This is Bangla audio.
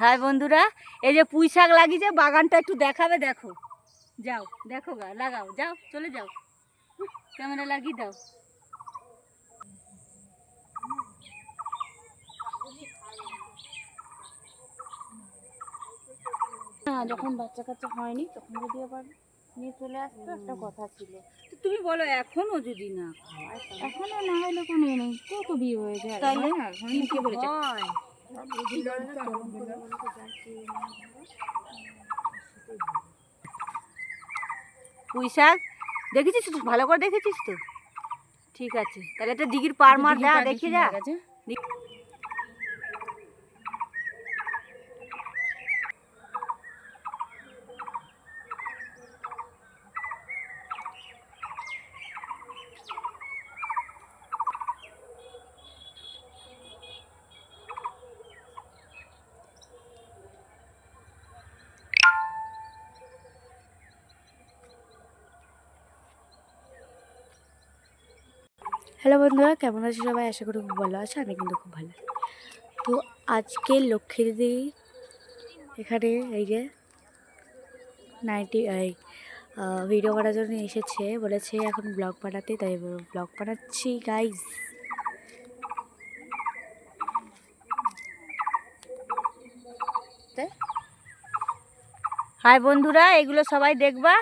হাই বন্ধুরা, এই যে পুঁই শাক লাগিয়েছে, বাগানটা একটু দেখাবে। দেখো, যাও দেখো গা, লাগাও, যাও চলে যাও, ক্যামেরা লাগিয়ে দাও। না, যখন বাচ্চা কাচ্চা হয়নি তখন যদি আবার নিয়ে চলে আসতো একটা কথা ছিল। তো তুমি বলো এখনো যদি না এখনো না হলে কোনো ইয়ে নেই, কত বিয়ে হয়ে যায় তাহলে হয় না, হয় না, কে বলেছে? হয়। পুঁই শাক দেখেছিস তো, ভালো করে দেখেছিস তো? ঠিক আছে, তাহলে একটা দিঘির পার মার, যা দেখে যা। হ্যালো বন্ধুরা, কেমন আছো সবাই? আশা করি খুব ভালো আছে, আমি কিন্তু খুব ভালো। তো আজকে লক্ষ্মী দিদি এখানে এই যে ভিডিও করার জন্য এসেছে, বলেছে এখন ব্লগ বানাতে, তাই ব্লগ বানাচ্ছি গাইজ। হাই বন্ধুরা, এগুলো সবাই দেখবা।